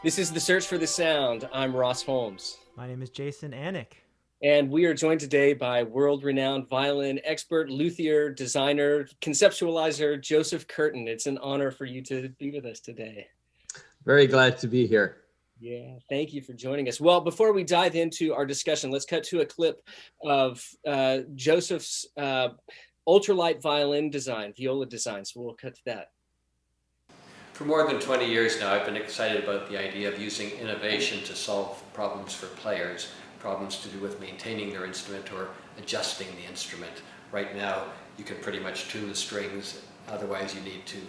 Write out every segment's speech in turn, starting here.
This is The Search for the Sound. I'm Ross Holmes. My name is Jason Anick. And we are joined today by world-renowned violin expert, luthier, designer, conceptualizer, Joseph Curtin. It's an honor for you to be with us today. Very glad to be here. Yeah, thank you for joining us. Well, before we dive into our discussion, let's cut to a clip of Joseph's ultralight violin design, viola design. So we'll cut to that. For more than 20 years now, I've been excited about the idea of using innovation to solve problems for players, problems to do with maintaining their instrument or adjusting the instrument. Right now, you can pretty much tune the strings, otherwise you need to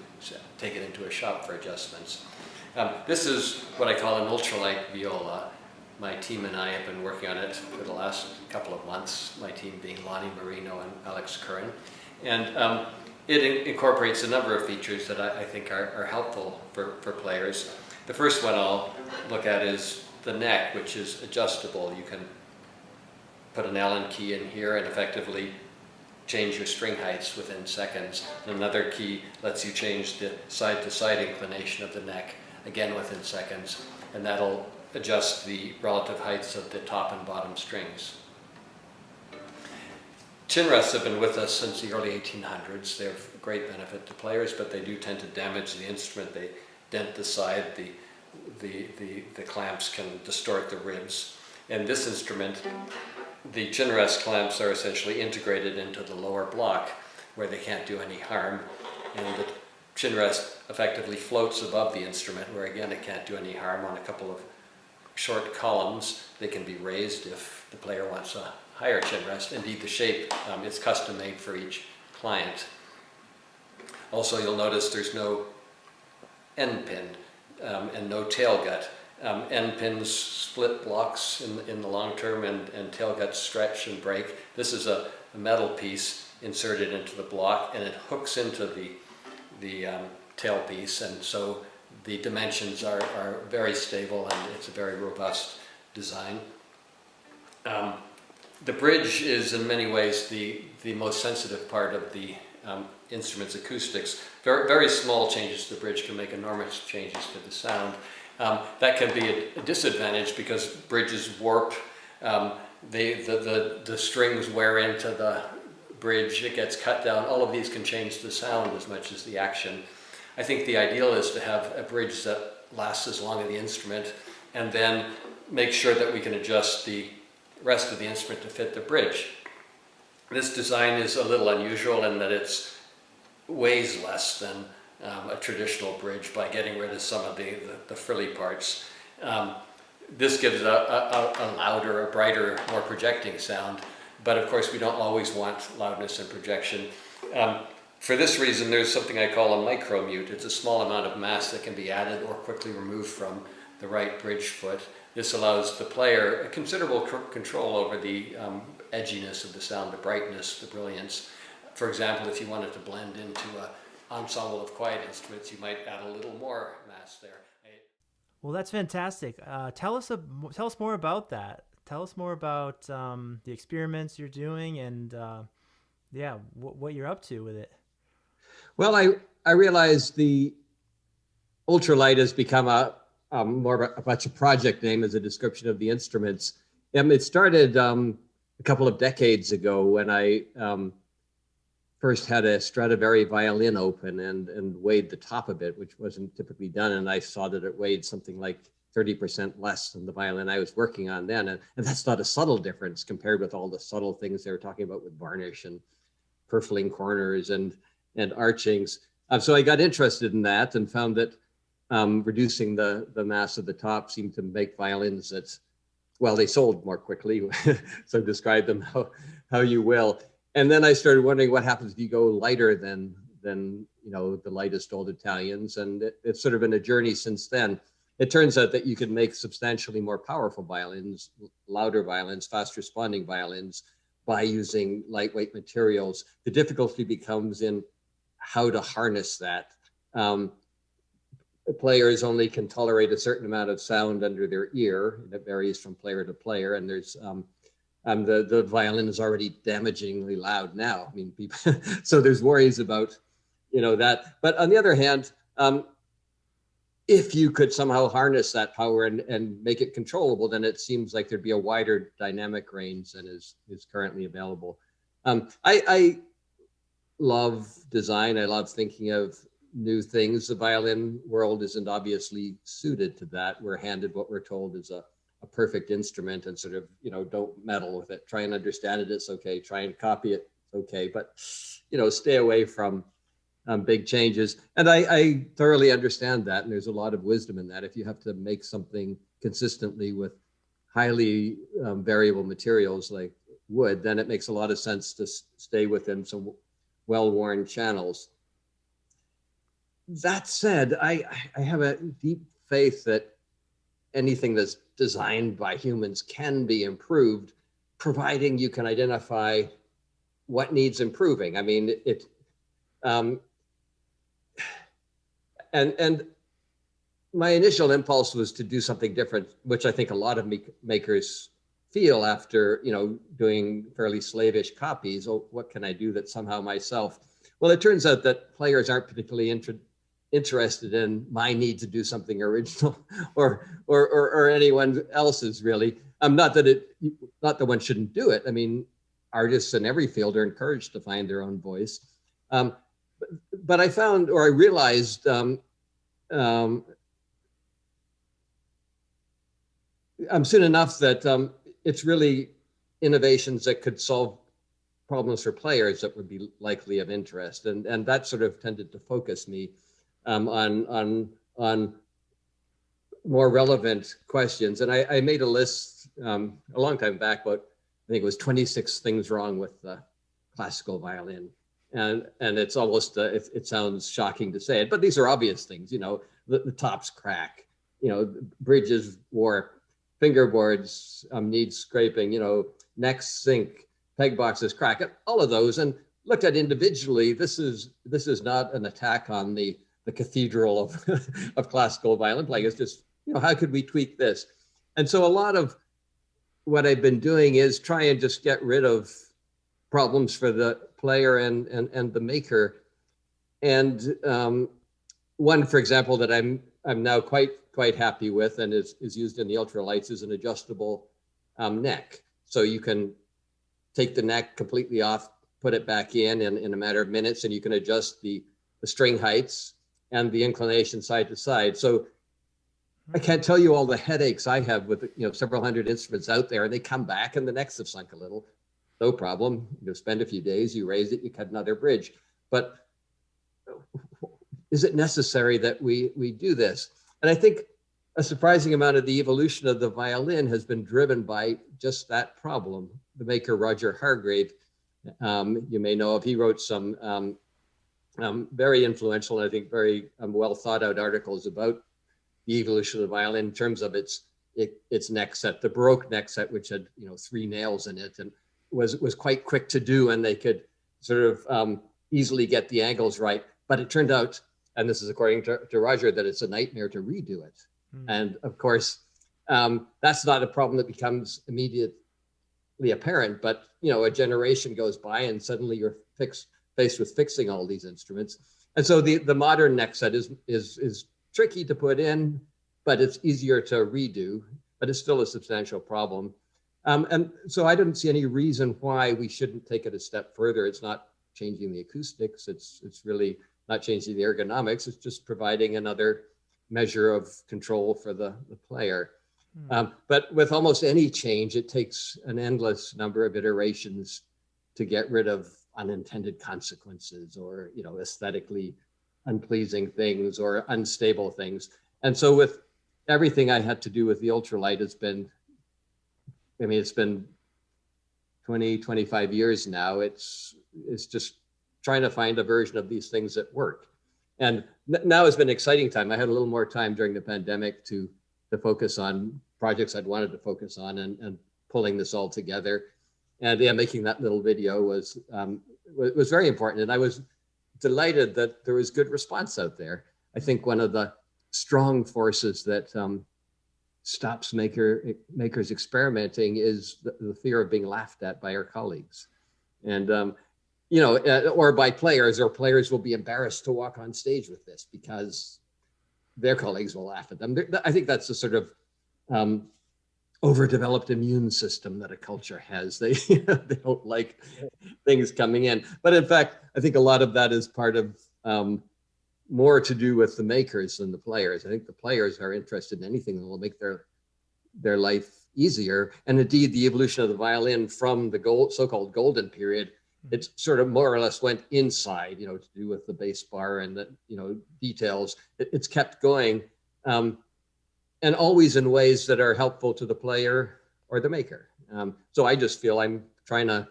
take it into a shop for adjustments. This is what I call an ultralight viola. My team and I have been working on it for the last couple of months, my team being Lonnie Marino and Alex Curran. And it incorporates a number of features that I think are helpful for players. The first one I'll look at is the neck, which is adjustable. You can put an Allen key in here and effectively change your string heights within seconds. Another key lets you change the side-to-side inclination of the neck, again within seconds, and that'll adjust the relative heights of the top and bottom strings. Chin rests have been with us since the early 1800s. They're of great benefit to players, but they do tend to damage the instrument. They dent the side, the clamps can distort the ribs. In this instrument, the chin rest clamps are essentially integrated into the lower block where they can't do any harm, and the chin rest effectively floats above the instrument where again it can't do any harm. On a couple of short columns, they can be raised if the player wants a higher chin rest. Indeed, the shape is custom made for each client. Also, you'll notice there's no end pin and no tail gut. End pins split blocks in the long term, and tail guts stretch and break. This is a metal piece inserted into the block, and it hooks into the tail piece, and so the dimensions are very stable, and it's a very robust design. The bridge is in many ways the most sensitive part of the instrument's acoustics. Very small changes to the bridge can make enormous changes to the sound. That can be a disadvantage because bridges warp, the strings wear into the bridge, it gets cut down. All of these can change the sound as much as the action. I think the ideal is to have a bridge that lasts as long as the instrument, and then make sure that we can adjust the rest of the instrument to fit the bridge. This design is a little unusual in that it weighs less than a traditional bridge by getting rid of some of the frilly parts. This gives a louder, a brighter, more projecting sound, but of course we don't always want loudness and projection. For this reason, there's something I call a micro mute. It's a small amount of mass that can be added or quickly removed from the right bridge foot. This allows the player a considerable control over the edginess of the sound, the brightness, the brilliance. For example, if you wanted to blend into an ensemble of quiet instruments, you might add a little more mass there. Well, that's fantastic. Tell us more about that. Tell us more about the experiments you're doing and what you're up to with it. Well, I realized the ultralight has become more of a much a project name as a description of the instruments. It started a couple of decades ago when I first had a Stradivari violin open and weighed the top of it, which wasn't typically done. And I saw that it weighed something like 30% less than the violin I was working on then. And that's not a subtle difference compared with all the subtle things they were talking about with varnish and purfling corners and archings. So I got interested in that and found that reducing the mass of the top seemed to make violins that, well, they sold more quickly. So describe them how you will. And then I started wondering what happens if you go lighter than the lightest old Italians. And it's sort of been a journey since then. It turns out that you can make substantially more powerful violins, louder violins, fast responding violins by using lightweight materials. The difficulty becomes in how to harness that. Players only can tolerate a certain amount of sound under their ear. It varies from player to player, and there's the violin is already damagingly loud now. I mean, people, so there's worries about that. But on the other hand, if you could somehow harness that power and make it controllable, then it seems like there'd be a wider dynamic range than is currently available. I love design. I love thinking of new things. The violin world isn't obviously suited to that. We're handed what we're told is a perfect instrument and sort of, don't meddle with it. Try and understand it, it's okay. Try and copy it, okay. But, stay away from big changes. And I thoroughly understand that. And there's a lot of wisdom in that. If you have to make something consistently with highly variable materials like wood, then it makes a lot of sense to stay within some well-worn channels. That said, I have a deep faith that anything that's designed by humans can be improved, providing you can identify what needs improving. I mean, and my initial impulse was to do something different, which I think a lot of makers feel after, doing fairly slavish copies. Oh, what can I do that somehow myself? Well, it turns out that players aren't particularly interested in my need to do something original or anyone else's, really. Not that one shouldn't do it. I mean, artists in every field are encouraged to find their own voice. But I found, or I realized, soon enough that it's really innovations that could solve problems for players that would be likely of interest, and that sort of tended to focus me on more relevant questions. And I made a list a long time back, but I think it was 26 things wrong with the classical violin. And it's almost, it sounds shocking to say it, but these are obvious things, the tops crack, bridges warp, fingerboards need scraping, necks sink, peg boxes crack, all of those. And looked at individually, this is not an attack on the cathedral of classical violin playing. It's just, how could we tweak this? And so a lot of what I've been doing is try and just get rid of problems for the player and the maker. And one, for example, that I'm now quite happy with and is used in the Ultralights is an adjustable neck. So you can take the neck completely off, put it back in a matter of minutes, and you can adjust the string heights and the inclination side to side. So I can't tell you all the headaches I have with several hundred instruments out there, and they come back and the necks have sunk a little. No problem. You spend a few days, you raise it, you cut another bridge. But is it necessary that we do this? And I think a surprising amount of the evolution of the violin has been driven by just that problem. The maker, Roger Hargrave, you may know of, he wrote some very influential and I think very well thought out articles about the evolution of the violin in terms of its neck set, the Baroque neck set, which had 3 nails in it and was quite quick to do, and they could sort of easily get the angles right. But it turned out, and this is according to Roger, that it's a nightmare to redo it. And of course, that's not a problem that becomes immediately apparent, but a generation goes by and suddenly you're faced with fixing all these instruments. And so the modern neck set is tricky to put in, but it's easier to redo, but it's still a substantial problem. And so I didn't see any reason why we shouldn't take it a step further. It's not changing the acoustics. It's really not changing the ergonomics. It's just providing another measure of control for the player. But with almost any change, it takes an endless number of iterations to get rid of unintended consequences or aesthetically unpleasing things or unstable things. And so with everything I had to do with the Ultralight, it's been 20, 25 years now. It's just trying to find a version of these things that work. And now has been an exciting time. I had a little more time during the pandemic to focus on projects I'd wanted to focus on and pulling this all together. And yeah, making that little video was very important. And I was delighted that there was good response out there. I think one of the strong forces that stops makers experimenting is the fear of being laughed at by our colleagues. And or by players, or players will be embarrassed to walk on stage with this because their colleagues will laugh at them. I think that's a sort of overdeveloped immune system that a culture has. They they don't like things coming in. But in fact, I think a lot of that is part of more to do with the makers than the players. I think the players are interested in anything that will make their life easier. And indeed, the evolution of the violin from the so-called golden period, it sort of more or less went inside, to do with the bass bar and the, details. It's kept going, and always in ways that are helpful to the player or the maker. So I just feel I'm trying to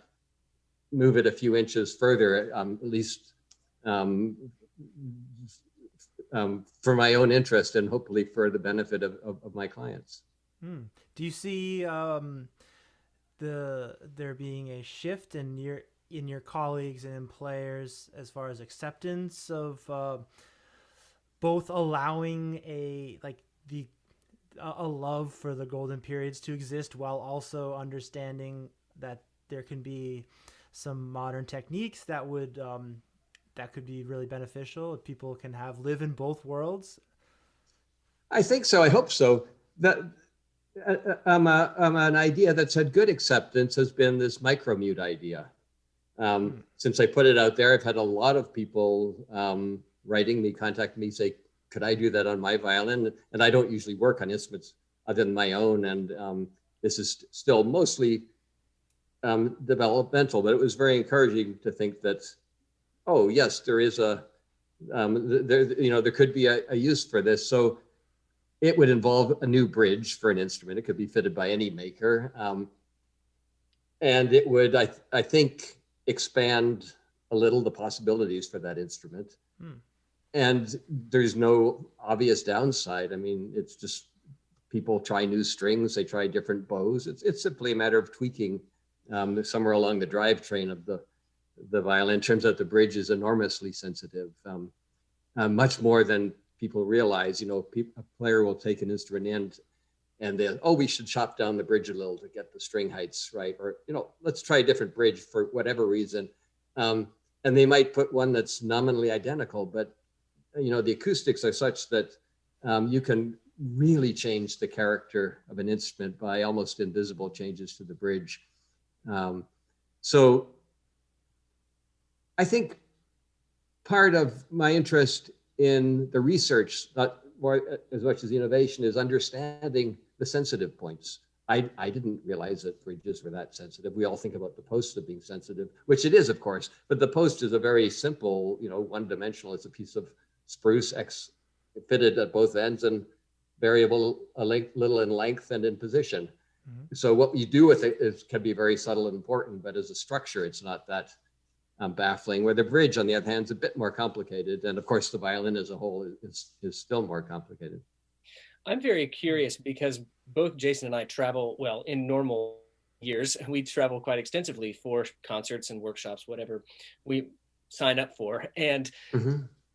move it a few inches further, at least for my own interest and hopefully for the benefit of my clients. Do you see there being a shift in your colleagues and in players as far as acceptance of both allowing a love for the golden periods to exist while also understanding that there can be some modern techniques that could be really beneficial if people can live in both worlds? I think so. I hope so. That an idea that's had good acceptance has been this micromute idea. Since I put it out there, I've had a lot of people writing me, contact me, say, could I do that on my violin? And I don't usually work on instruments other than my own. And this is still mostly developmental, but it was very encouraging to think that, oh, yes, there is there could be a use for this. So it would involve a new bridge for an instrument. It could be fitted by any maker. And it would, I think, expand a little the possibilities for that instrument. And there's no obvious downside. I mean, it's just people try new strings, they try different bows. It's simply a matter of tweaking somewhere along the drivetrain of the violin. Turns out the bridge is enormously sensitive, much more than people realize. A player will take an instrument and then, we should chop down the bridge a little to get the string heights right, or let's try a different bridge for whatever reason. And they might put one that's nominally identical, but the acoustics are such that you can really change the character of an instrument by almost invisible changes to the bridge. So I think part of my interest in the research, not more as much as the innovation, is understanding the sensitive points. I didn't realize that bridges were that sensitive. We all think about the post as being sensitive, which it is, of course, but the post is a very simple, one-dimensional. It's a piece of spruce fitted at both ends and variable a little in length and in position. So what you do with it can be very subtle and important, but as a structure, it's not that baffling. Where the bridge, on the other hand, is a bit more complicated. And of course, the violin as a whole is still more complicated. I'm very curious because both Jason and I travel, well, in normal years, we travel quite extensively for concerts and workshops, whatever we sign up for. And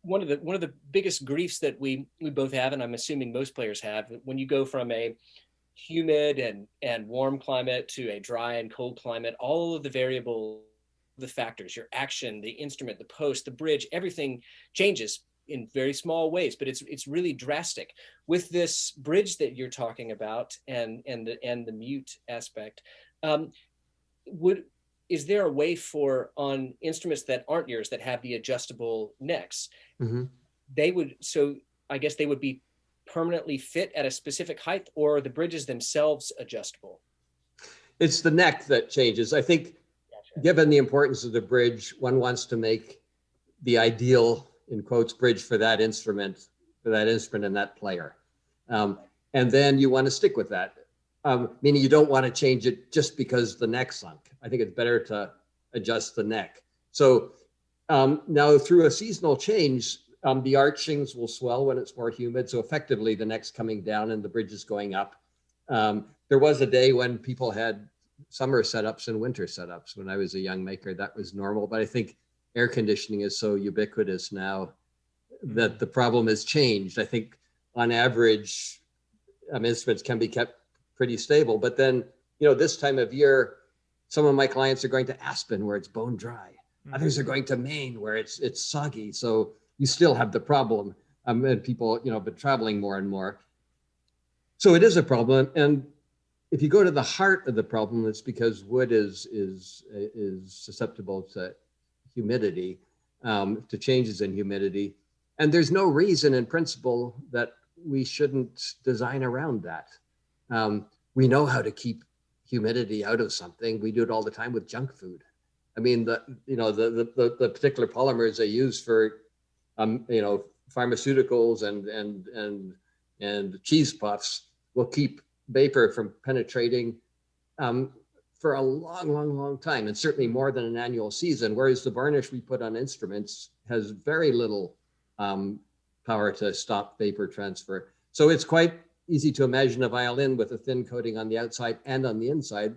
one of the biggest griefs that we both have, and I'm assuming most players have, when you go from a humid and warm climate to a dry and cold climate, all of the variable, the factors, your action, the instrument, the post, the bridge, everything changes in very small ways, but it's really drastic. With this bridge that you're talking about and the mute aspect, is there a way for, on instruments that aren't yours, that have the adjustable necks, I guess they would be permanently fit at a specific height, or are the bridges themselves adjustable? It's the neck that changes. I think, given the importance of the bridge, one wants to make the ideal, in quotes, bridge for that instrument and that player. And then you want to stick with that, meaning you don't want to change it just because the neck sunk. I think it's better to adjust the neck. So now through a seasonal change, the archings will swell when it's more humid. So effectively the neck's coming down and the bridge is going up. There was a day when people had summer setups and winter setups. When I was a young maker, that was normal. But I think air conditioning is so ubiquitous now that the problem has changed. I think on average, instruments can be kept pretty stable. But then, this time of year, some of my clients are going to Aspen where it's bone dry. Others are going to Maine where it's soggy. So you still have the problem. And people, been traveling more and more. So it is a problem. And if you go to the heart of the problem, it's because wood is susceptible to humidity, to changes in humidity. And there's no reason in principle that we shouldn't design around that. We know how to keep humidity out of something. We do it all the time with junk food. I mean, the particular polymers they use for, pharmaceuticals and cheese puffs will keep vapor from penetrating for a long time, and certainly more than an annual season, whereas the varnish we put on instruments has very little power to stop vapor transfer. So it's quite easy to imagine a violin with a thin coating on the outside and on the inside,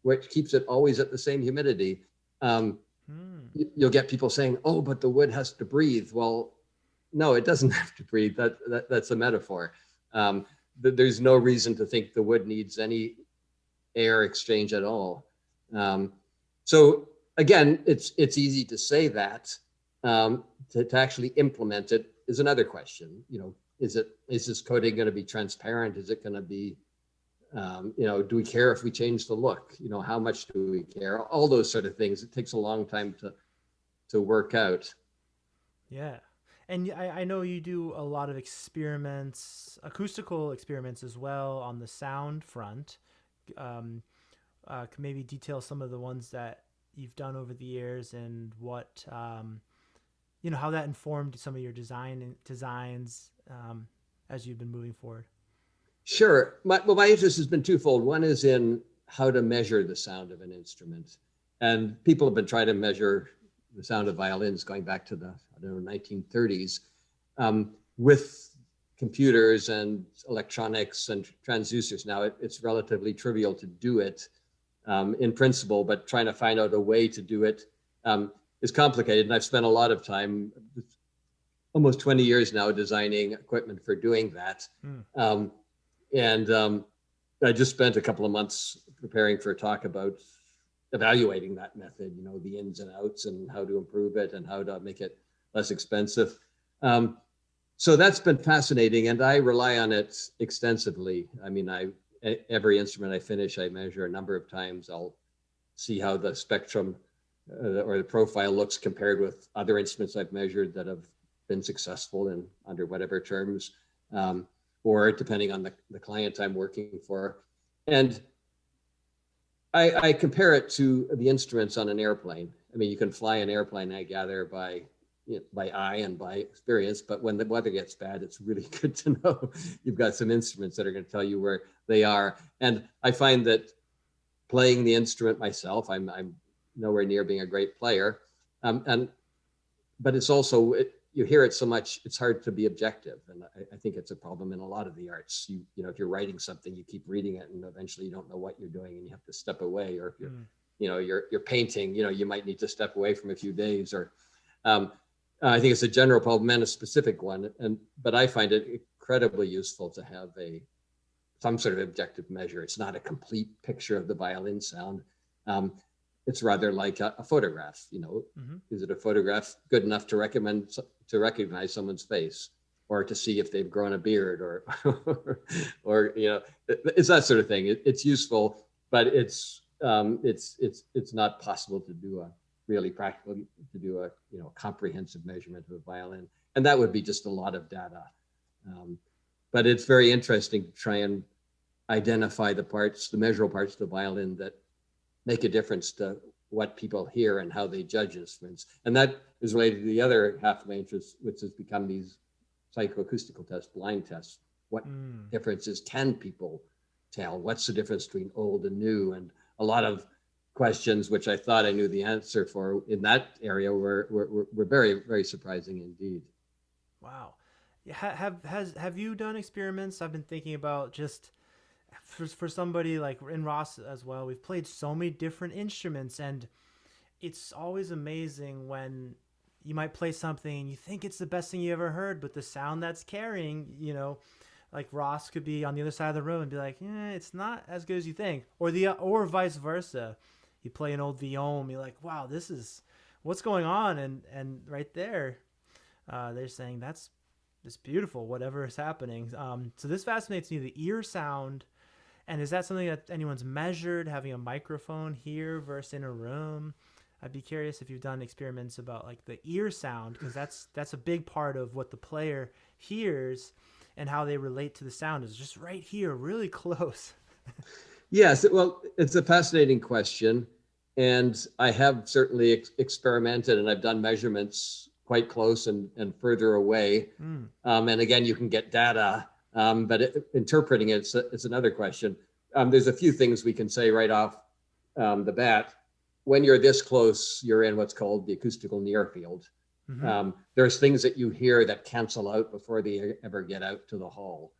which keeps it always at the same humidity. You'll get people saying, oh, but the wood has to breathe. Well, no, it doesn't have to breathe. That's a metaphor. There's no reason to think the wood needs any air exchange at all. So again, it's easy to say that. To actually implement it is another question. Is this coating going to be transparent? Is it going to be, do we care if we change the look? How much do we care? All those sort of things. It takes a long time to work out. Yeah. And I know you do a lot of experiments, acoustical experiments as well on the sound front. Can maybe detail some of the ones that you've done over the years and what, how that informed some of your designs as you've been moving forward? Sure. My interest has been twofold. One is in how to measure the sound of an instrument. And people have been trying to measure the sound of violins going back to the 1930s with computers and electronics and transducers. Now it's relatively trivial to do it in principle, but trying to find out a way to do it is complicated. And I've spent a lot of time, almost 20 years now, designing equipment for doing that. I just spent a couple of months preparing for a talk about evaluating that method, the ins and outs and how to improve it and how to make it less expensive. So that's been fascinating, and I rely on it extensively. I mean, every instrument I finish, I measure a number of times. I'll see how the spectrum or the profile looks compared with other instruments I've measured that have been successful in under whatever terms, or depending on the client I'm working for. And I compare it to the instruments on an airplane. I mean, you can fly an airplane, I gather, by eye and by experience, but when the weather gets bad, it's really good to know you've got some instruments that are going to tell you where they are. And I find that playing the instrument myself, I'm nowhere near being a great player, but it's also, you hear it so much, it's hard to be objective. And I think it's a problem in a lot of the arts. If you're writing something, you keep reading it and eventually you don't know what you're doing and you have to step away. Or if you're painting, you might need to step away from a few days. Or I think it's a general problem and a specific one. But I find it incredibly useful to have some sort of objective measure. It's not a complete picture of the violin sound. It's rather like a photograph. Is it a photograph good enough to recognize someone's face, or to see if they've grown a beard, or it's that sort of thing. It's useful, but it's not possible to do a comprehensive measurement of a violin, and that would be just a lot of data. But it's very interesting to try and identify the measurable parts of the violin that make a difference to what people hear and how they judge instruments. And that is related to the other half of my interest, which has become these psychoacoustical tests, blind tests. What differences can people tell? What's the difference between old and new? And a lot of questions which I thought I knew the answer for in that area were very, very surprising indeed. Wow. Have you done experiments? I've been thinking about just for somebody like in Ross as well. We've played so many different instruments, and it's always amazing when you might play something and you think it's the best thing you ever heard, but the sound that's carrying, like Ross could be on the other side of the room and be like, it's not as good as you think, or vice versa. You play an old violin, you're like, wow, this is what's going on, and right there, they're saying that's it's beautiful, whatever is happening. So this fascinates me, the ear sound. And is that something that anyone's measured, having a microphone here versus in a room? I'd be curious if you've done experiments about like the ear sound, because that's a big part of what the player hears and how they relate to the sound is just right here, really close. Yes, well, it's a fascinating question. And I have certainly experimented, and I've done measurements quite close and further away. And again, you can get data, but interpreting it's another question. There's a few things we can say right off the bat. When you're this close, you're in what's called the acoustical near field. There's things that you hear that cancel out before they ever get out to the hall.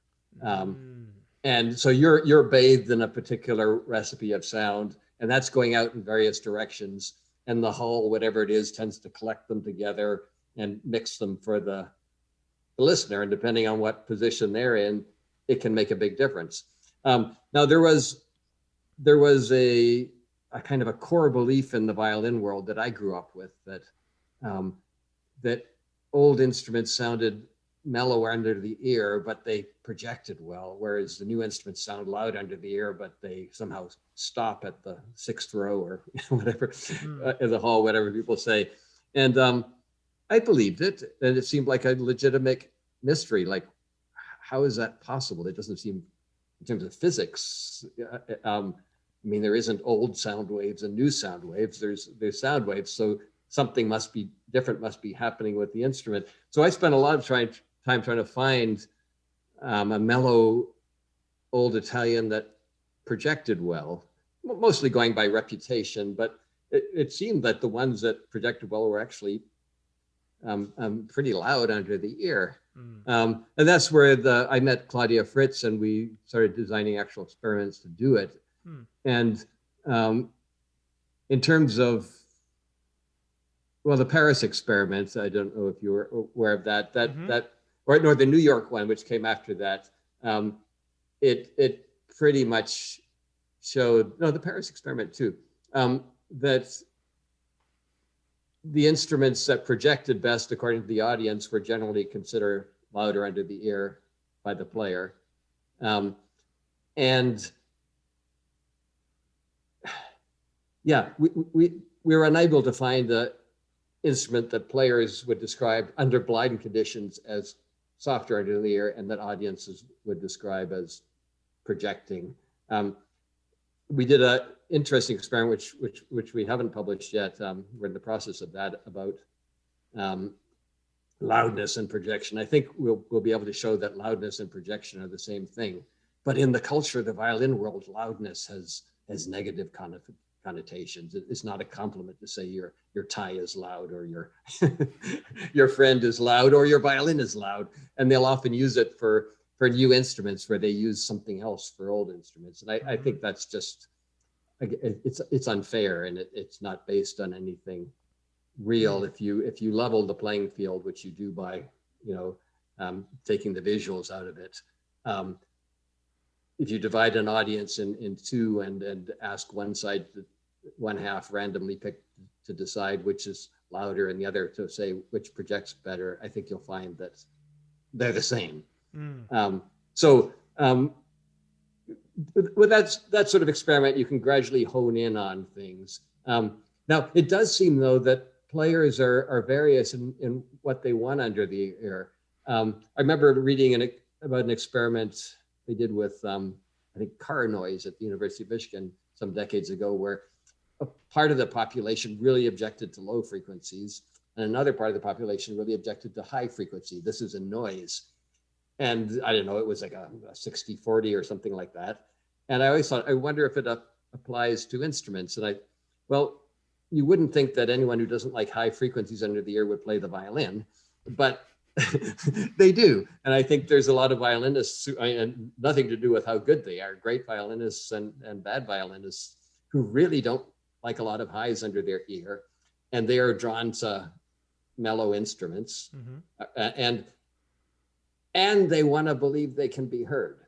And so you're bathed in a particular recipe of sound, and that's going out in various directions. And the hull, whatever it is, tends to collect them together and mix them for the listener. And depending on what position they're in, it can make a big difference. Now there was a kind of a core belief in the violin world that I grew up with, that that old instruments sounded mellow under the ear, but they projected well, whereas the new instruments sound loud under the ear, but they somehow stop at the sixth row or whatever, in the hall, whatever people say. And I believed it, and it seemed like a legitimate mystery. Like, how is that possible? It doesn't seem, in terms of physics, I mean, there isn't old sound waves and new sound waves. There's sound waves, so something must be different, must be happening with the instrument. So I spent a lot of time trying to find a mellow old Italian that projected well, mostly going by reputation, but it seemed that the ones that projected well were actually pretty loud under the ear. And that's where I met Claudia Fritz, and we started designing actual experiments to do it. And in terms of, well, the Paris experiments, I don't know if you were aware of that, or the New York one, which came after that. It pretty much showed, no, the Paris experiment too, that the instruments that projected best according to the audience were generally considered louder under the ear by the player. And yeah, we were unable to find the instrument that players would describe under blind conditions as softer under the ear, and that audiences would describe as projecting. We did an interesting experiment, which we haven't published yet. We're in the process of that, about loudness and projection. I think we'll be able to show that loudness and projection are the same thing. But in the culture of the violin world, loudness has negative connotations. It's not a compliment to say your tie is loud, or your friend is loud, or your violin is loud. And they'll often use it for new instruments where they use something else for old instruments. And I think that's just, it's unfair, and it's not based on anything real. If you level the playing field, which you do by taking the visuals out of it, if you divide an audience in two and ask one half randomly pick to decide which is louder, and the other to say which projects better, I think you'll find that they're the same. With that sort of experiment, you can gradually hone in on things. Now, it does seem, though, that players are various in what they want under the ear. I remember reading about an experiment they did with, I think, car noise at the University of Michigan some decades ago, where a part of the population really objected to low frequencies, and another part of the population really objected to high frequency. This is a noise. And I don't know, it was like a 60-40 or something like that. And I always thought, I wonder if it applies to instruments. And well, you wouldn't think that anyone who doesn't like high frequencies under the ear would play the violin, but they do. And I think there's a lot of violinists, and nothing to do with how good they are, great violinists and bad violinists, who really don't like a lot of highs under their ear. And they are drawn to mellow instruments. And they want to believe they can be heard.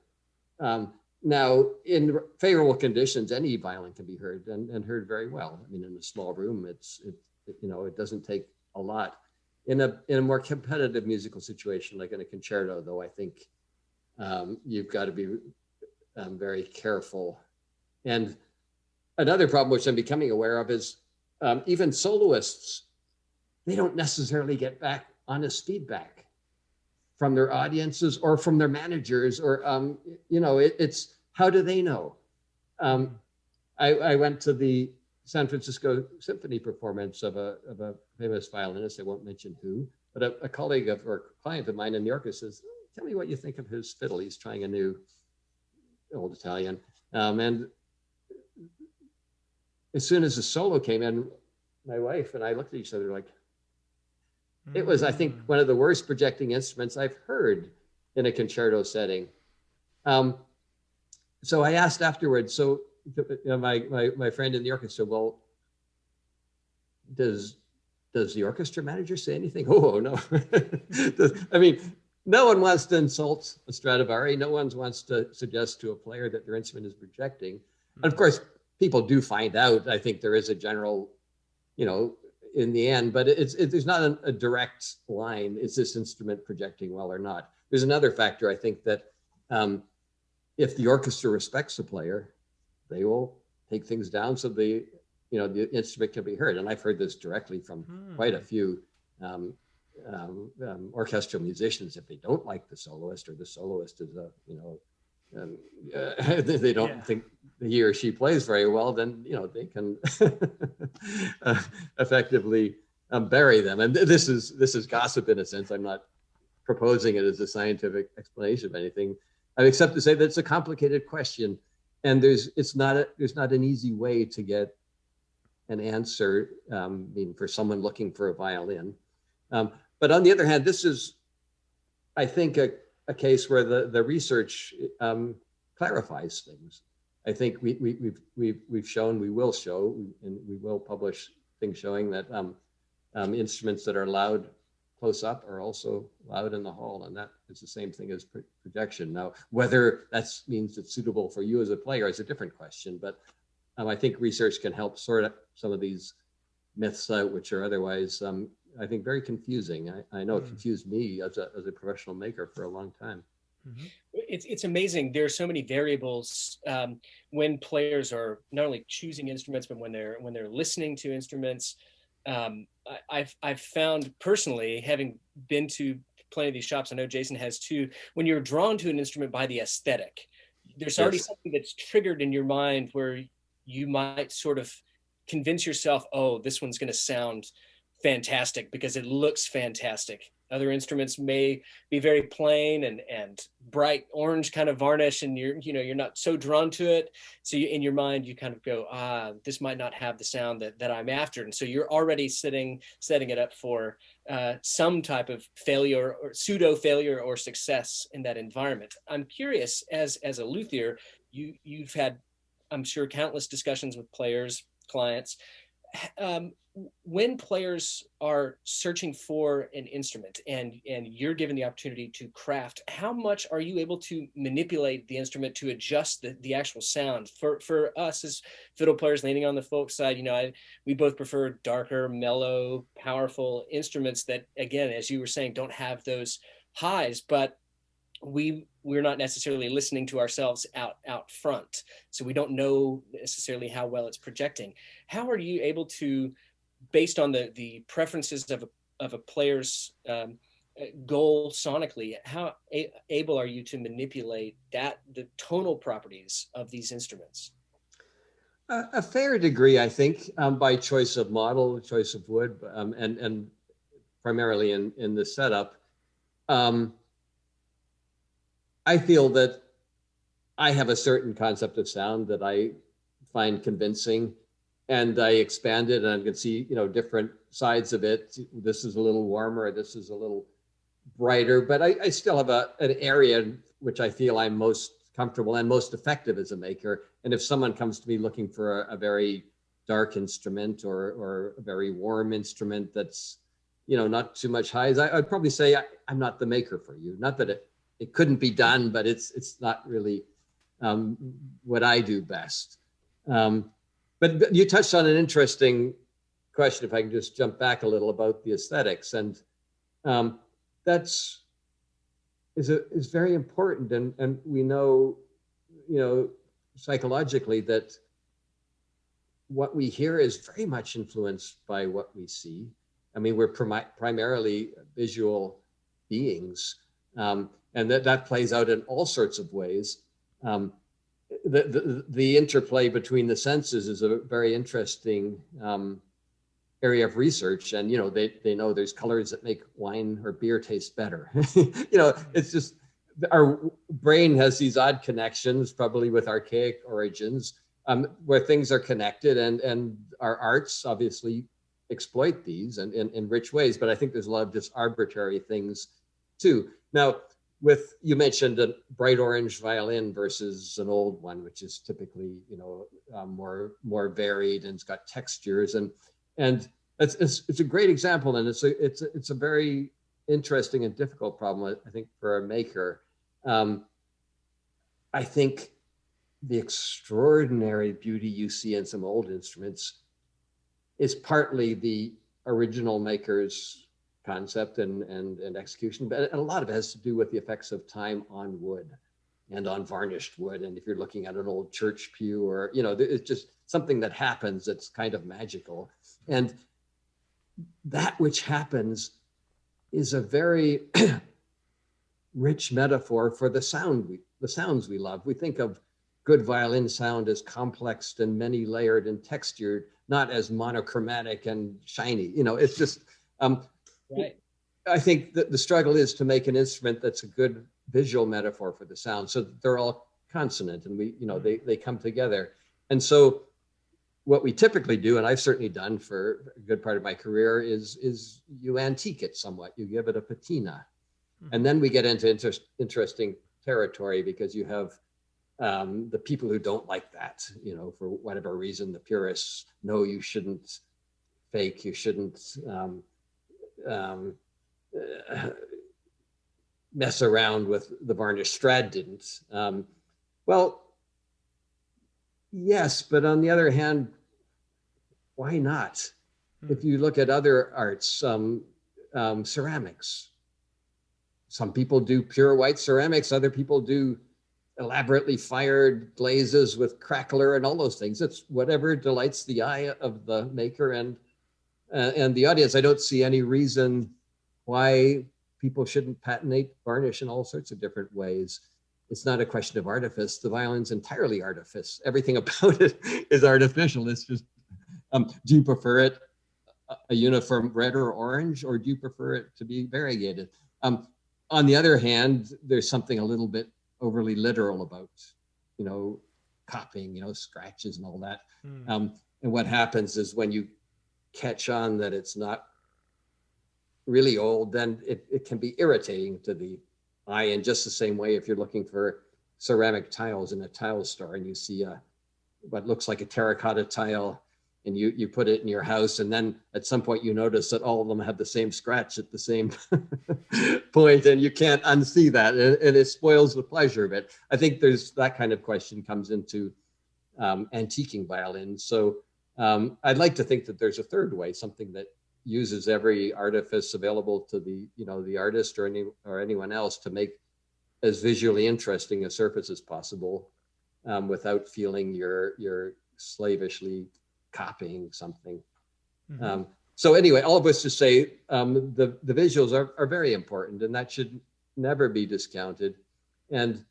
Now, in favorable conditions, any violin can be heard, and heard very well. I mean, in a small room, it doesn't take a lot. In a more competitive musical situation, like in a concerto, though, I think you've got to be very careful. And another problem, which I'm becoming aware of, is even soloists, they don't necessarily get back honest feedback from their audiences or from their managers, or it's how do they know? I went to the San Francisco Symphony performance of a famous violinist, I won't mention who, but a colleague of or client of mine in New York says, "Tell me what you think of his fiddle. He's trying a new old Italian." And as soon as the solo came in, my wife and I looked at each other like, it was, I think, one of the worst projecting instruments I've heard in a concerto setting. So I asked afterwards, my friend in the orchestra, well, does the orchestra manager say anything? Oh, no. I mean, no one wants to insult a Stradivari. No one wants to suggest to a player that their instrument is projecting. And of course, people do find out. I think there is a general, in the end, but there's not a direct line. Is this instrument projecting well or not? There's another factor, I think, that if the orchestra respects the player, they will take things down so the instrument can be heard. And I've heard this directly from quite a few orchestral musicians. If they don't like the soloist, or the soloist is they don't think he or she plays very well, then they can effectively bury them. And this is gossip in a sense. I'm not proposing it as a scientific explanation of anything, except to say that it's a complicated question, and there's not an easy way to get an answer. For someone looking for a violin, but on the other hand, this is, I think, a case where the research clarifies things. I think we've shown, we will show, and we will publish things showing that instruments that are loud close up are also loud in the hall, and that is the same thing as projection. Now, whether that means it's suitable for you as a player is a different question, but I think research can help sort out some of these myths out, which are otherwise, I think, very confusing. I know it confused me as a professional maker for a long time. Mm-hmm. It's amazing. There are so many variables when players are not only choosing instruments, but when they're listening to instruments. I've found personally, having been to plenty of these shops, I know Jason has too, when you're drawn to an instrument by the aesthetic, there's already something that's triggered in your mind where you might sort of convince yourself, oh, this one's going to sound fantastic because it looks fantastic. Other instruments may be very plain and bright orange kind of varnish, and you're not so drawn to it. So in your mind, you kind of go, this might not have the sound that I'm after. And so you're already setting it up for some type of failure or pseudo failure or success in that environment. I'm curious, as a luthier, you've had, I'm sure, countless discussions with players, clients. When players are searching for an instrument and you're given the opportunity to craft, how much are you able to manipulate the instrument to adjust the actual sound? For us as fiddle players leaning on the folk side, we both prefer darker, mellow, powerful instruments that, again, as you were saying, don't have those highs, but we're not necessarily listening to ourselves out front, so we don't know necessarily how well it's projecting. How are you able to, based on the preferences of a player's goal sonically, how able are you to manipulate the tonal properties of these instruments? A fair degree, I think, by choice of model, choice of wood, and primarily in the setup. I feel that I have a certain concept of sound that I find convincing, and I expand it, and I can see, different sides of it. This is a little warmer, this is a little brighter, but I still have an area which I feel I'm most comfortable and most effective as a maker. And if someone comes to me looking for a very dark instrument or a very warm instrument that's, not too much highs, I'd probably say I'm not the maker for you. Not that it couldn't be done, but it's not really what I do best. But you touched on an interesting question, if I can just jump back a little, about the aesthetics. And That's is very important, and we know, psychologically that what we hear is very much influenced by what we see. I mean, we're primarily visual beings, and that plays out in all sorts of ways. The interplay between the senses is a very interesting area of research, and they know there's colors that make wine or beer taste better. It's just our brain has these odd connections, probably with archaic origins, where things are connected, and our arts obviously exploit these in rich ways. But I think there's a lot of just arbitrary things too. Now, you mentioned a bright orange violin versus an old one, which is typically more varied and it's got textures, and it's a great example, and it's a very interesting and difficult problem, I think, for a maker. I think the extraordinary beauty you see in some old instruments is partly the original maker's concept and execution, but a lot of it has to do with the effects of time on wood and on varnished wood. And if you're looking at an old church pew, or it's just something that happens that's kind of magical. And that which happens is a very rich metaphor for the sounds we love. We think of good violin sound as complex and many layered and textured, not as monochromatic and shiny. It's just right. I think that the struggle is to make an instrument that's a good visual metaphor for the sound, so that they're all consonant and they come together. And so what we typically do, and I've certainly done for a good part of my career, is you antique it somewhat. You give it a patina. And then we get into interesting territory, because you have the people who don't like that, for whatever reason. The purists know you shouldn't fake, you shouldn't mess around with the varnish. Strad didn't. Well, yes, but on the other hand, why not? If you look at other arts, ceramics, some people do pure white ceramics, other people do elaborately fired glazes with crackler and all those things. It's whatever delights the eye of the maker and the audience. I don't see any reason why people shouldn't patentate varnish in all sorts of different ways. It's not a question of artifice. The violin's entirely artifice. Everything about it is artificial. It's just, do you prefer it a uniform red or orange, or do you prefer it to be variegated? On the other hand, there's something a little bit overly literal about, copying, scratches and all that. And what happens is, when you catch on that it's not really old, then it can be irritating to the eye. In just the same way, if you're looking for ceramic tiles in a tile store and you see what looks like a terracotta tile, and you put it in your house, and then at some point you notice that all of them have the same scratch at the same point, and you can't unsee that, and it spoils the pleasure of it. I think there's that kind of question comes into antiquing violins. So I'd like to think that there's a third way, something that uses every artifice available to the artist or anyone else to make as visually interesting a surface as possible, without feeling you're slavishly copying something. So anyway, all of us to say, the visuals are very important, and that should never be discounted. And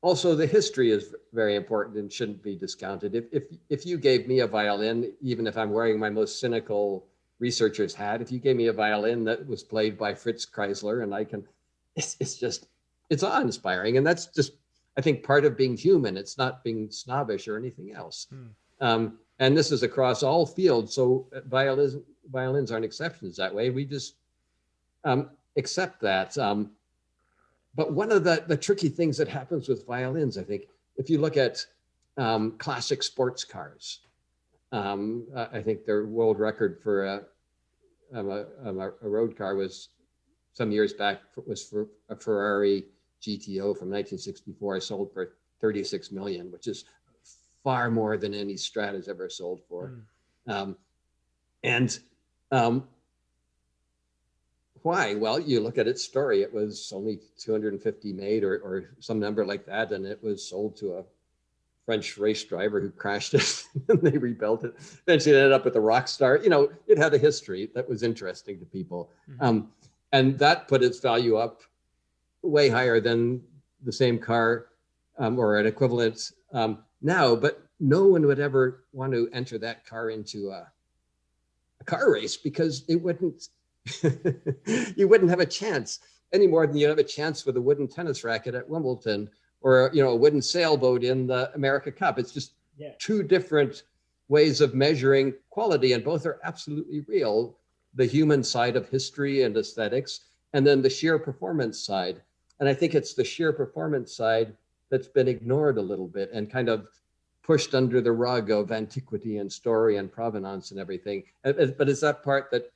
also the history is very important and shouldn't be discounted. If you gave me a violin, even if I'm wearing my most cynical researcher's hat, if you gave me a violin that was played by Fritz Kreisler, and it's awe-inspiring. And that's just, I think, part of being human. It's not being snobbish or anything else. And this is across all fields. So violins aren't exceptions that way. We just accept that. But one of the tricky things that happens with violins, I think, if you look at classic sports cars, I think their world record for a road car was some years back was for a Ferrari GTO from 1964, sold for 36 million, which is far more than any Strat has ever sold for. Why? Well, you look at its story. It was only 250 made or some number like that. And it was sold to a French race driver who crashed it and they rebuilt it. Eventually it ended up with a rock star. You know, it had a history that was interesting to people. Mm-hmm. And that put its value up way higher than the same car or an equivalent now. But no one would ever want to enter that car into a car race because it wouldn't, you wouldn't have a chance any more than you have a chance with a wooden tennis racket at Wimbledon or, you know, a wooden sailboat in the America Cup. It's just two different ways of measuring quality, and both are absolutely real. The human side of history and aesthetics, and then the sheer performance side. And I think it's the sheer performance side that's been ignored a little bit and kind of pushed under the rug of antiquity and story and provenance and everything. But it's that part that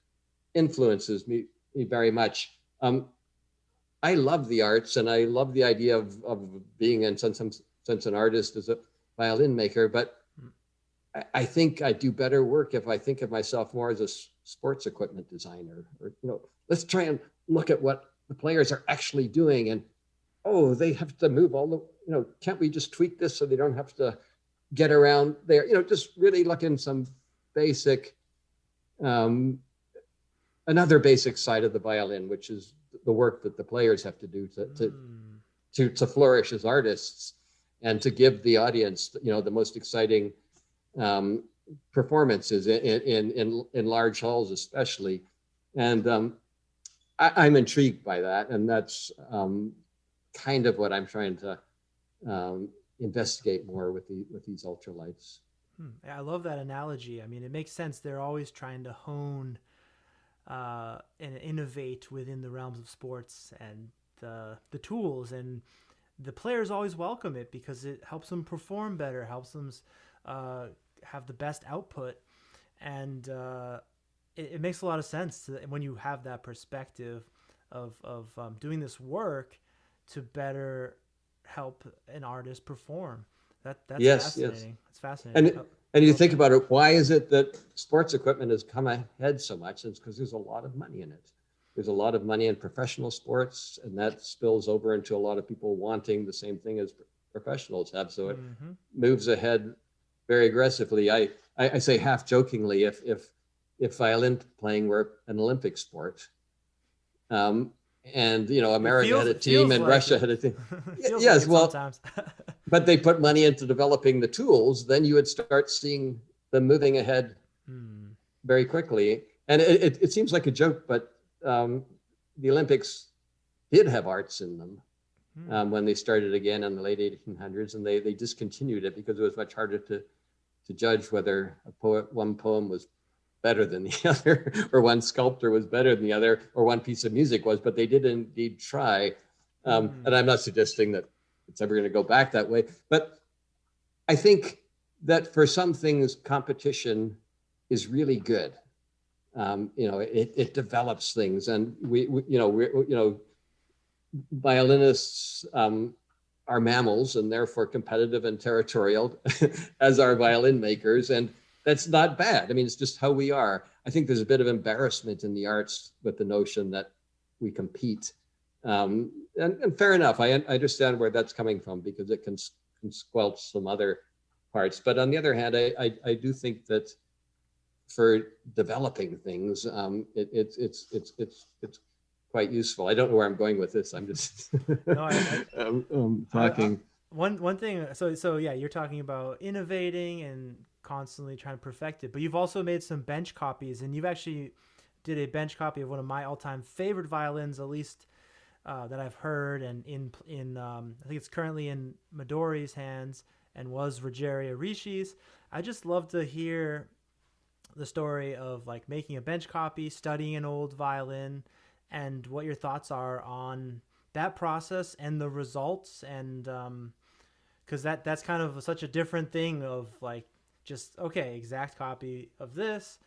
influences me very much. I love the arts, and I love the idea of being, in some sense, an artist as a violin maker. But I think I do better work if I think of myself more as a sports equipment designer. Or, you know, let's try and look at what the players are actually doing. And oh, they have to move all the, you know, can't we just tweak this so they don't have to get around there? You know, just really look in some basic, another basic side of the violin, which is the work that the players have to do to flourish as artists and to give the audience, you know, the most exciting performances in large halls, especially. And I'm intrigued by that, and that's kind of what I'm trying to investigate more with these ultralights. Yeah, I love that analogy. I mean, it makes sense. They're always trying to hone and innovate within the realms of sports and the tools, and the players always welcome it because it helps them perform better, helps them have the best output, and it makes a lot of sense when you have that perspective of doing this work to better help an artist perform. That's fascinating. It's fascinating. And you think about it, why is it that sports equipment has come ahead so much? It's because there's a lot of money in it. There's a lot of money in professional sports, and that spills over into a lot of people wanting the same thing as professionals have. So it moves ahead very aggressively. I say half jokingly, if violin playing were an Olympic sport, and you know, America had a team and Russia had a team. Yes, well, sometimes. But they put money into developing the tools, then you would start seeing them moving ahead very quickly. And it seems like a joke, but the Olympics did have arts in them when they started again in the late 1800s, and they discontinued it because it was much harder to judge whether one poem was better than the other, or one sculptor was better than the other, or one piece of music was, but they did indeed try. And I'm not suggesting that it's ever going to go back that way, but I think that for some things, competition is really good. You know, it develops things, and we violinists are mammals and therefore competitive and territorial, as are violin makers, and that's not bad. I mean, it's just how we are. I think there's a bit of embarrassment in the arts with the notion that we compete. And fair enough, I understand where that's coming from because it can squelch some other parts. But on the other hand, I do think that for developing things, it's quite useful. I don't know where I'm going with this. I'm just talking. One thing. So yeah, you're talking about innovating and constantly trying to perfect it, but you've also made some bench copies, and you've actually did a bench copy of one of my all-time favorite violins, at least that I've heard, and in I think it's currently in Midori's hands and was Rogério Ricci's. I just love to hear the story of like making a bench copy, studying an old violin, and what your thoughts are on that process and the results, and because that's kind of such a different thing of like just exact copy of this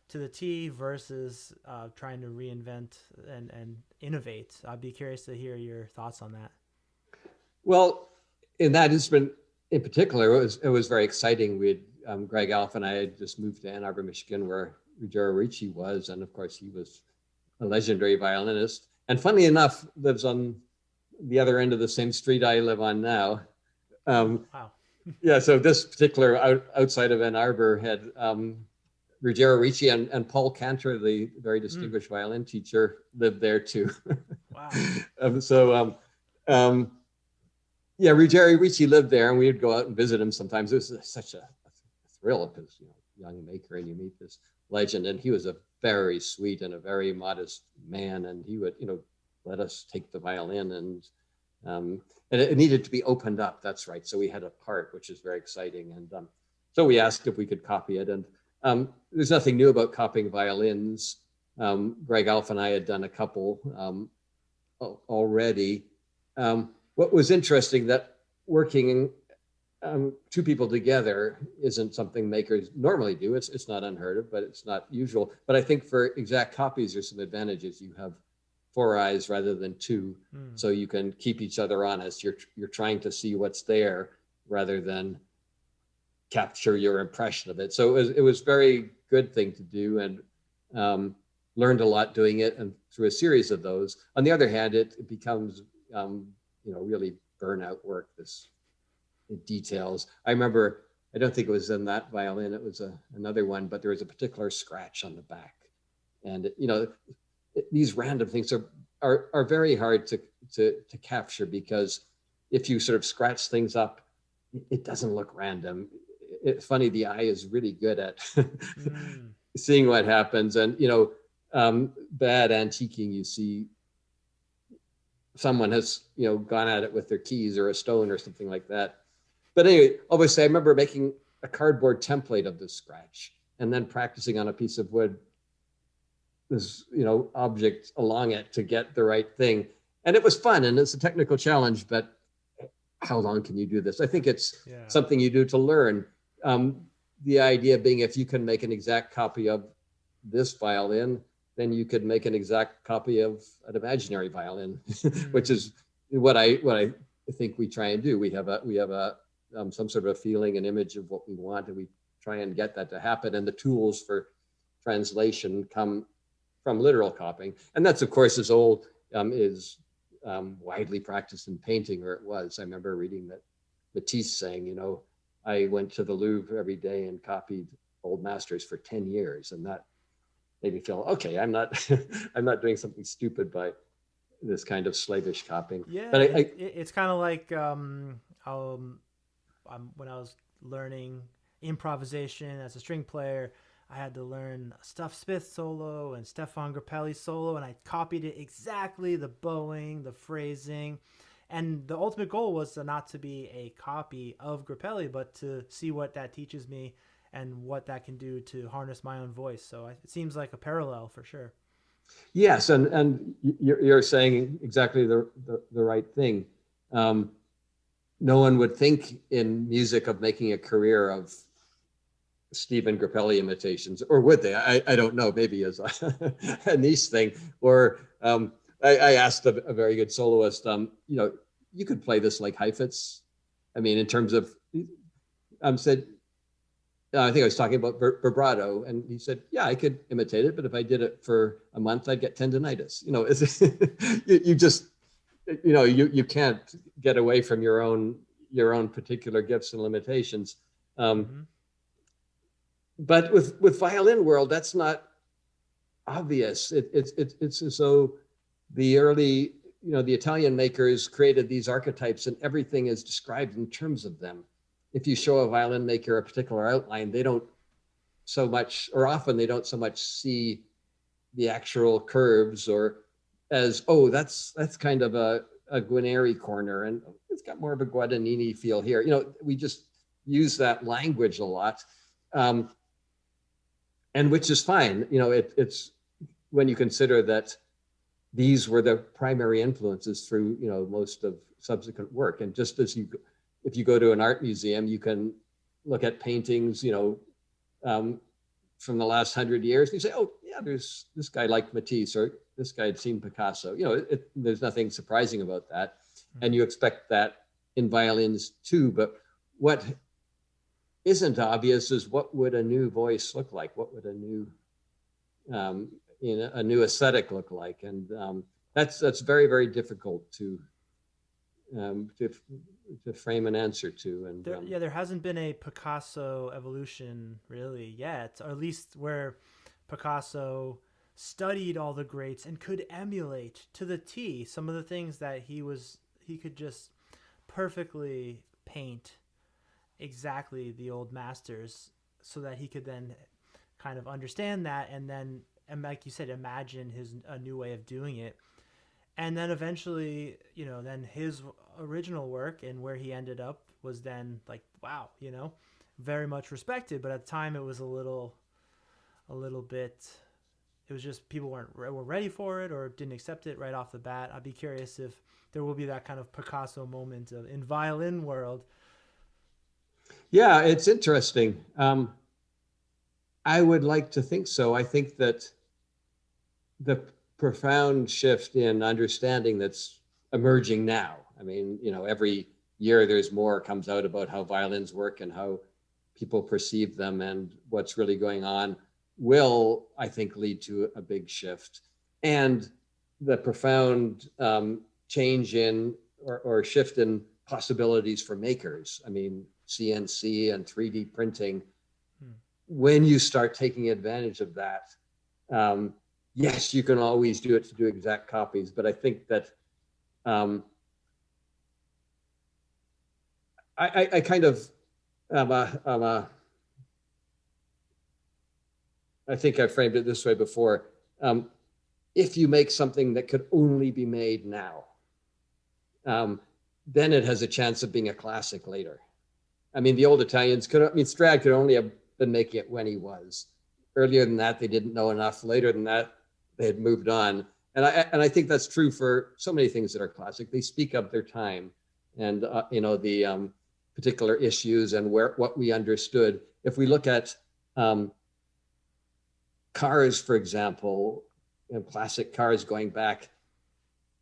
to the T versus trying to reinvent and innovate. I'd be curious to hear your thoughts on that. Well, in that instrument in particular, it was very exciting. We had Greg Alf and I had just moved to Ann Arbor, Michigan, where Rogério Ricci was, and of course he was a legendary violinist, and funny enough, lives on the other end of the same street I live on now. Wow. Yeah, so this particular outside of Ann Arbor had Ruggiero Ricci and Paul Cantor, the very distinguished violin teacher, lived there too. Wow. Yeah, Ruggiero Ricci lived there, and we would go out and visit him sometimes. It was such a thrill because, you know, young maker, and you meet this legend, and he was a very sweet and a very modest man, and he would, you know, let us take the violin, and it needed to be opened up. That's right. So we had a part, which is very exciting, and so we asked if we could copy it, and there's nothing new about copying violins. Greg Alf and I had done a couple already. What was interesting, that working two people together isn't something makers normally do. It's not unheard of, but it's not usual. But I think for exact copies, there's some advantages. You have 4 eyes rather than 2, so you can keep each other honest. You're trying to see what's there rather than capture your impression of it. So it was very good thing to do, and learned a lot doing it, and through a series of those. On the other hand, it becomes you know, really burnout work. This details. I remember, I don't think it was in that violin, it was another one, but there was a particular scratch on the back, and you know, these random things are very hard to capture, because if you sort of scratch things up, it doesn't look random. It's funny, the eye is really good at seeing what happens, and you know, bad antiquing, you see someone has, you know, gone at it with their keys or a stone or something like that. But anyway, obviously I remember making a cardboard template of this scratch, and then practicing on a piece of wood, this, you know, object along it to get the right thing. And it was fun, and it's a technical challenge, but how long can you do this? I think it's something you do to learn. The idea being, if you can make an exact copy of this violin, then you could make an exact copy of an imaginary violin, which is what I think we try and do. We have some sort of a feeling, an image of what we want, and we try and get that to happen. And the tools for translation come from literal copying, and that's of course as old is widely practiced in painting, or it was. I remember reading that Matisse saying, you know, I went to the Louvre every day and copied old masters for 10 years, and that made me feel, okay, I'm not I'm not doing something stupid by this kind of slavish copying. Yeah, but it's kind of like when I was learning improvisation as a string player, I had to learn Stuff Smith solo and Stefan Grappelli solo, and I copied it exactly, the bowing, the phrasing. And the ultimate goal was not to be a copy of Grappelli, but to see what that teaches me and what that can do to harness my own voice. So it seems like a parallel for sure. Yes, and you're saying exactly the right thing. No one would think in music of making a career of Stephen Grappelli imitations, or would they? I don't know, maybe as a niche thing. Or I asked a very good soloist, you know, you could play this like Heifetz. I mean, in terms of, said, I think I was talking about vibrato, and he said, yeah, I could imitate it, but if I did it for a month, I'd get tendinitis. You know, you just, you know, you can't get away from your own particular gifts and limitations. But with violin world, that's not obvious. It's as though the early, you know, the Italian makers created these archetypes, and everything is described in terms of them. If you show a violin maker a particular outline, they don't so much, or often they don't so much see the actual curves, or as, oh, that's kind of a Guarneri corner, and it's got more of a Guadagnini feel here. You know, we just use that language a lot, and which is fine. You know, it's when you consider that these were the primary influences through, you know, most of subsequent work. And just as if you go to an art museum, you can look at paintings, you know, from the last 100 years, and you say, oh yeah, there's this guy liked Matisse, or this guy had seen Picasso. You know, there's nothing surprising about that. And you expect that in violins too. But what isn't obvious is, what would a new voice look like? What would a new, you a new aesthetic look like? And that's very, very difficult to frame an answer to. And there hasn't been a Picasso evolution really yet, or at least where Picasso studied all the greats and could emulate to the T some of the things that he could just perfectly paint exactly the old masters, so that he could then kind of understand that, and then, and like you said, imagine a new way of doing it. And then eventually, then his original work and where he ended up was then like, wow, very much respected. But at the time it was a little bit, it was just people were ready for it or didn't accept it right off the bat. I'd be curious if there will be that kind of Picasso moment in violin world. Yeah, it's interesting. I would like to think so. I think that the profound shift in understanding that's emerging now. I mean, every year there's more comes out about how violins work and how people perceive them and what's really going on will, I think, lead to a big shift. And the profound change in or shift in possibilities for makers. I mean, CNC and 3D printing, when you start taking advantage of that, yes, you can always do it to do exact copies, but I think that I kind of I think I framed it this way before. If you make something that could only be made now, then it has a chance of being a classic later. I mean, the old Italians Strad could only have been making it when he was. Earlier than that, they didn't know enough. Later than that, they had moved on. And I think that's true for so many things that are classic. They speak of their time and the particular issues and what we understood. If we look at cars, for example, classic cars going back,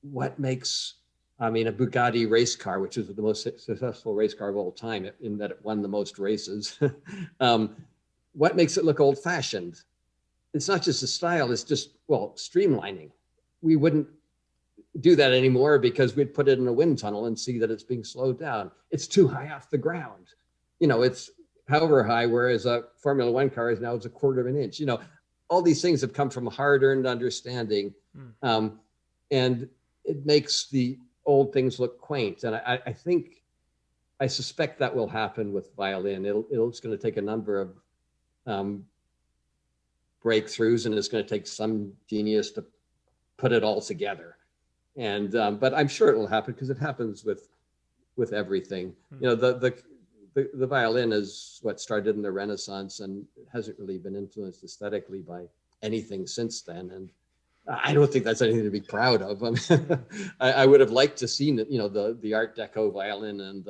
what makes a Bugatti race car, which is the most successful race car of all time, in that it won the most races. What makes it look old-fashioned? It's not just the style, it's just, streamlining. We wouldn't do that anymore because we'd put it in a wind tunnel and see that it's being slowed down. It's too high off the ground. It's however high, whereas a Formula One car is now, it's a quarter of an inch. All these things have come from hard-earned understanding. And it makes the old things look quaint. And I suspect that will happen with violin. It's going to take a number of breakthroughs, and it's going to take some genius to put it all together. And but I'm sure it will happen because it happens with everything. The violin is what started in the Renaissance, and it hasn't really been influenced aesthetically by anything since then. And I don't think that's anything to be proud of. I would have liked to seen it, the Art Deco violin and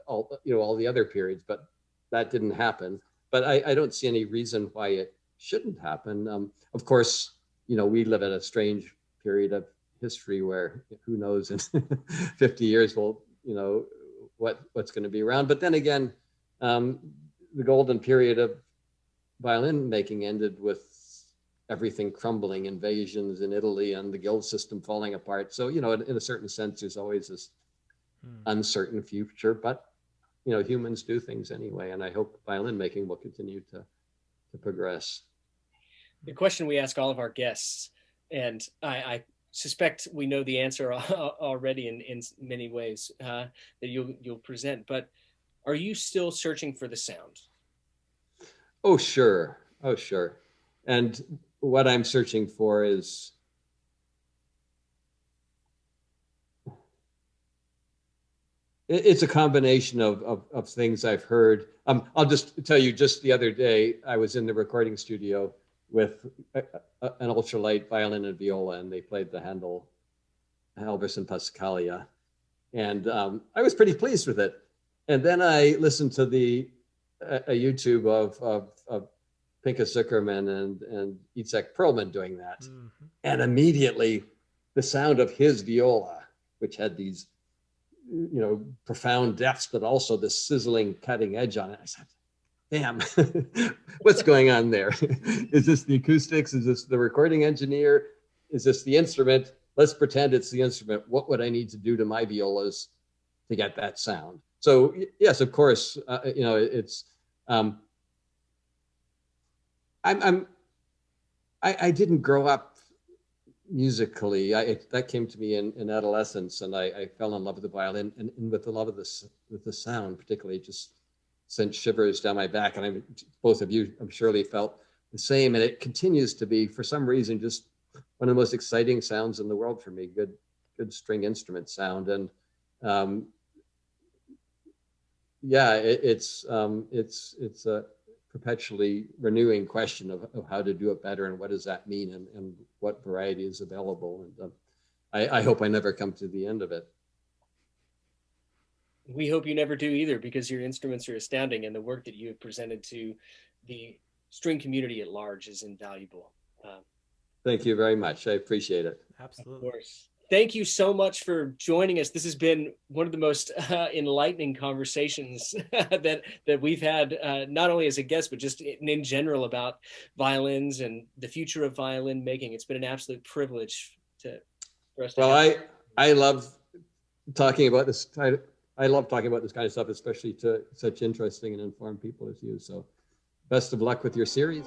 all the other periods, but that didn't happen. But I don't see any reason why it shouldn't happen. Of course, we live at a strange period of history where who knows in 50 years what's going to be around. But then again, the golden period of violin making ended with everything crumbling, invasions in Italy and the guild system falling apart. So, in a certain sense, there's always this uncertain future, but, humans do things anyway. And I hope violin making will continue to progress. The question we ask all of our guests, and I suspect we know the answer already in many ways that you'll present, but are you still searching for the sound? Oh, sure. And what I'm searching for is it's a combination of things I've heard. I'll just tell you, just the other day, I was in the recording studio with an ultralight violin and viola, and they played the Handel Halverson Passacaglia. And I was pretty pleased with it. And then I listened to a YouTube of Pinka Zuckerman and Itzhak Perlman doing that. Mm-hmm. And immediately the sound of his viola, which had these, profound depths, but also this sizzling cutting edge on it. I said, damn, what's going on there? Is this the acoustics? Is this the recording engineer? Is this the instrument? Let's pretend it's the instrument. What would I need to do to my violas to get that sound? So yes, of course, you know, it's, I didn't grow up musically. That came to me in adolescence, and I fell in love with the violin and with the love of with the sound, particularly. It just sent shivers down my back, and both of you, I'm surely felt the same. And it continues to be, for some reason, just one of the most exciting sounds in the world for me. Good string instrument sound, and yeah, it's a perpetually renewing question of how to do it better, and what does that mean, and what variety is available. And I hope I never come to the end of it. We hope you never do either, because your instruments are astounding, and the work that you have presented to the string community at large is invaluable. Thank you very much. I appreciate it. Absolutely. Of course. Thank you so much for joining us. This has been one of the most enlightening conversations that we've had, not only as a guest, but just in general about violins and the future of violin making. It's been an absolute privilege for us to have. I love talking about this. I love talking about this kind of stuff, especially to such interesting and informed people as you. So best of luck with your series.